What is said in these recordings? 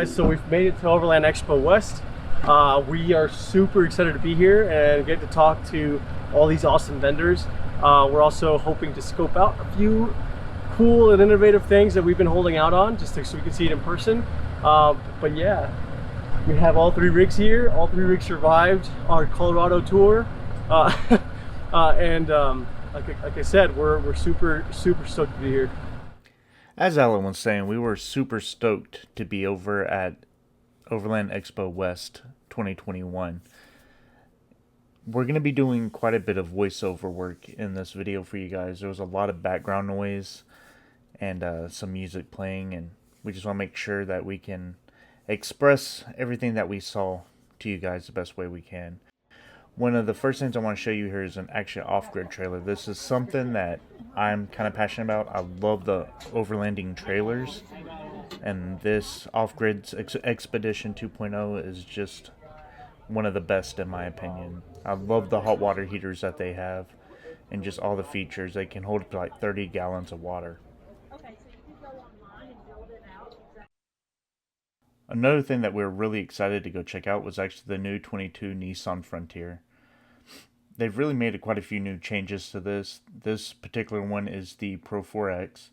guys, so we've made it to Overland Expo West. We are super excited to be here and get to talk to all these awesome vendors. We're also hoping to scope out a few cool and innovative things that we've been holding out on, just so we can see it in person. But yeah, we have all 3 rigs here. All 3 rigs survived our Colorado tour. Like I said, we're super stoked to be here. As Alan was saying, we were super stoked to be over at Overland Expo West 2021. We're going to be doing quite a bit of voiceover work in this video for you guys. There was a lot of background noise and some music playing, and we just want to make sure that we can express everything that we saw to you guys the best way we can. One of the first things I want to show you here is an actual off-grid trailer. This is something that I'm kind of passionate about. I love the overlanding trailers, and this off-grid Expedition 2.0 is just one of the best in my opinion. I love the hot water heaters that they have and just all the features. They can hold up to like 30 gallons of water. Another thing that we're really excited to go check out was actually the new 22 Nissan Frontier. They've really made quite a few new changes to this. This particular one is the Pro 4X.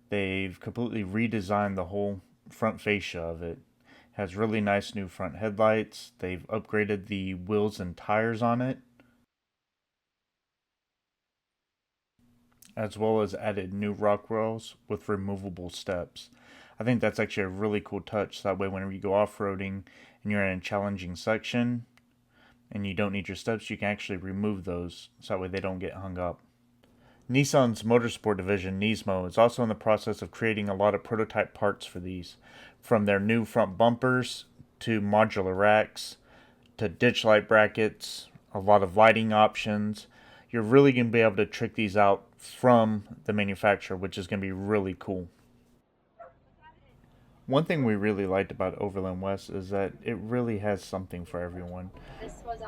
They've completely redesigned the whole front fascia of it. It has really nice new front headlights. They've upgraded the wheels and tires on it, as well as added new rock rails with removable steps. I think that's actually a really cool touch. That way whenever you go off-roading and you're in a challenging section and you don't need your steps, you can actually remove those so that way they don't get hung up. Nissan's motorsport division, Nismo, is also in the process of creating a lot of prototype parts for these. From their new front bumpers to modular racks to ditch light brackets, a lot of lighting options. You're really going to be able to trick these out from the manufacturer, which is going to be really cool. One thing we really liked about Overland West is that it really has something for everyone.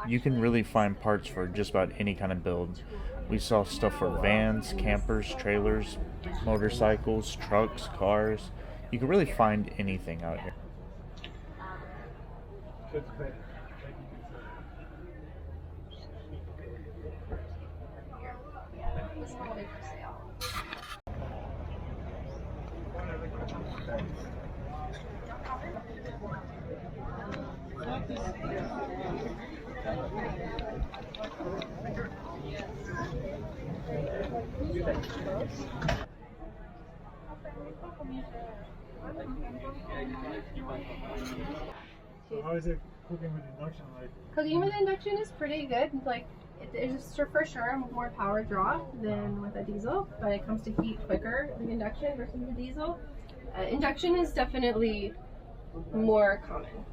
You can really find parts for just about any kind of build. We saw stuff for vans, campers, trailers, motorcycles, trucks, cars. You can really find anything out here. So how is it cooking with induction like? Cooking with induction is pretty good. Like it's for sure more power draw than with a diesel, but it comes to heat quicker with induction versus the diesel. Induction is definitely more common.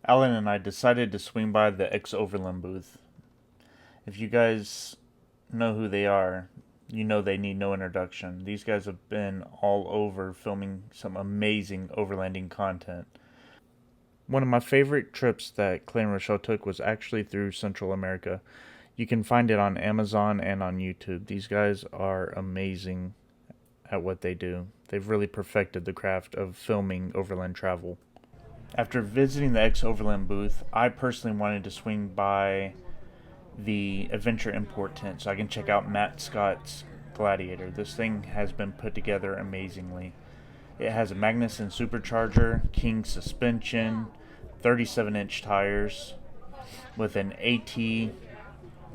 Alan and I decided to swing by the Overland booth. If you guys know who they are, you know they need no introduction. These guys have been all over filming some amazing overlanding content. One of my favorite trips that Clay and Rochelle took was actually through Central America. You can find it on Amazon and on YouTube. These guys are amazing at what they do. They've really perfected the craft of filming overland travel. After visiting the Overland booth, I personally wanted to swing by the Adventure Import tent so I can check out Matt Scott's Gladiator. This thing has been put together amazingly. It has a Magnuson supercharger, King suspension, 37-inch tires with an AT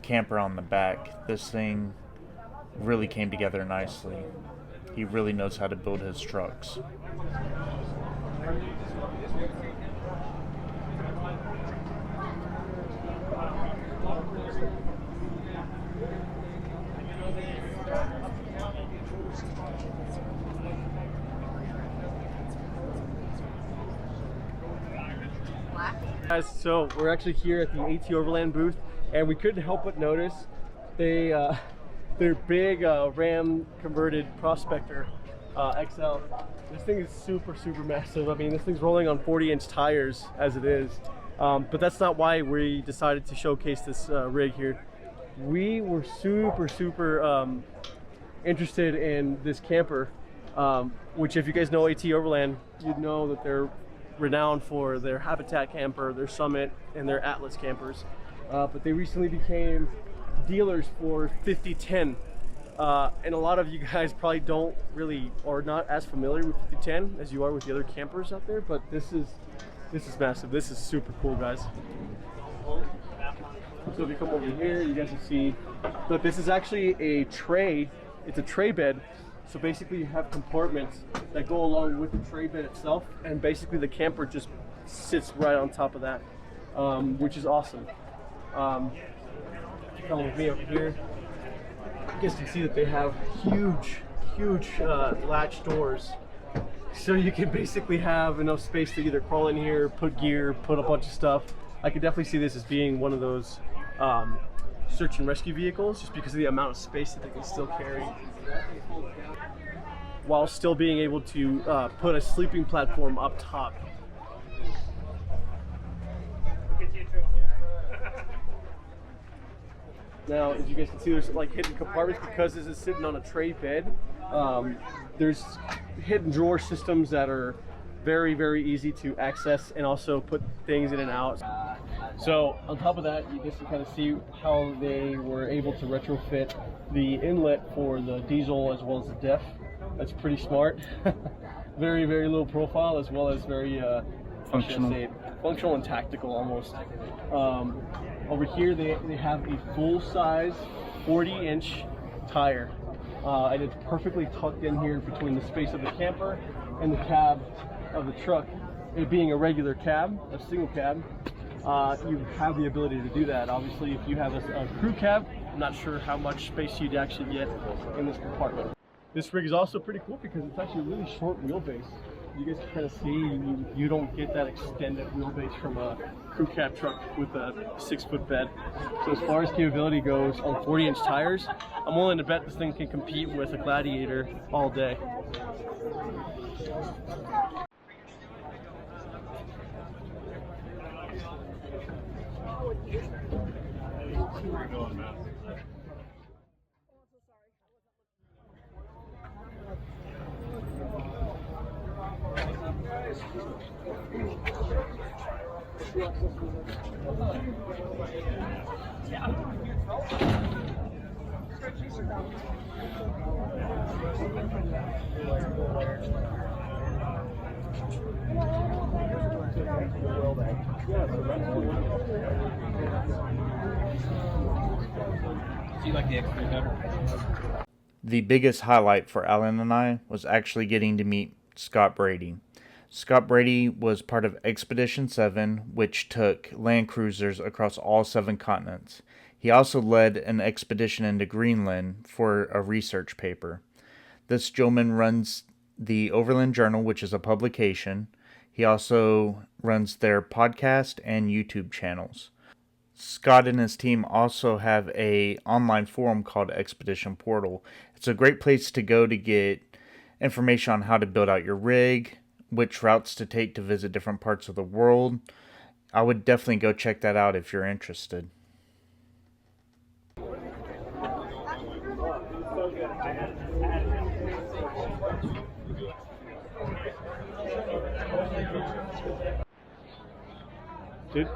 camper on the back. This thing really came together nicely. He really knows how to build his trucks. Guys, so we're actually here at the AT Overland booth, and we couldn't help but notice their big Ram converted Prospector XL. This thing is super massive. I mean, this thing's rolling on 40-inch tires as it is. But that's not why we decided to showcase this rig here. We were super interested in this camper, which if you guys know AT Overland, you'd know that they're renowned for their Habitat camper, their Summit, and their Atlas campers. But they recently became dealers for 5010. And a lot of you guys probably don't really, or not as familiar with 5010 as you are with the other campers out there, but this is massive. This is super cool, guys. So if you come over here, you guys can see that this is actually a tray. It's a tray bed. So basically you have compartments that go along with the tray bed itself, and basically the camper just sits right on top of that, which is awesome. Come with me over here. You guys can see that they have huge latch doors. So you can basically have enough space to either crawl in here, put gear, put a bunch of stuff. I could definitely see this as being one of those search and rescue vehicles, just because of the amount of space that they can still carry, while still being able to put a sleeping platform up top. Now, as you guys can see, there's like hidden compartments because this is sitting on a tray bed. There's hidden drawer systems that are very easy to access and also put things in and out. So on top of that, you guys can kind of see how they were able to retrofit the inlet for the diesel as well as the DEF. That's pretty smart. very low profile, as well as very functional and tactical almost. Over here they have a full-size 40-inch tire, and it's perfectly tucked in here between the space of the camper and the cab of the truck. It being a regular cab, a single cab, you have the ability to do that. Obviously, if you have a crew cab, I'm not sure how much space you'd actually get in this compartment. This rig is also pretty cool because it's actually a really short wheelbase. You guys can kind of see you don't get that extended wheelbase from a crew cab truck with a 6-foot bed. So as far as capability goes, on 40-inch tires, I'm willing to bet this thing can compete with a Gladiator all day. Do you like the X3 better? The biggest highlight for Alan and I was actually getting to meet Scott Brady. Scott Brady was part of Expedition 7, which took Land Cruisers across all 7 continents. He also led an expedition into Greenland for a research paper. This gentleman runs the Overland Journal, which is a publication. He also runs their podcast and YouTube channels. Scott and his team also have an online forum called Expedition Portal. It's a great place to go to get information on how to build out your rig, which routes to take to visit different parts of the world. I would definitely go check that out if you're interested. Dude.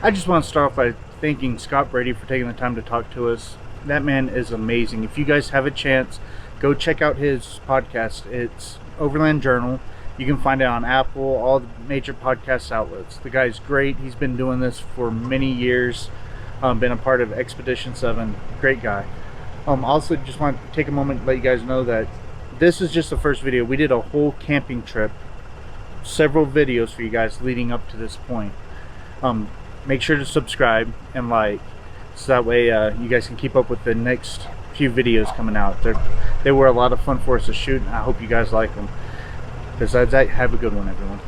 I just want to start off by thanking Scott Brady for taking the time to talk to us. That man is amazing. If you guys have a chance, go check out his podcast. It's Overland Journal. You can find it on Apple, all the major podcast outlets. The guy's great. He's been doing this for many years. Been a part of Expedition 7. Great guy. Also, just want to take a moment to let you guys know that this is just the first video. We did a whole camping trip. Several videos for you guys leading up to this point. make sure to subscribe and like, so that way you guys can keep up with the next few videos coming out. They were a lot of fun for us to shoot, and I hope you guys like them. Besides that, have a good one, everyone.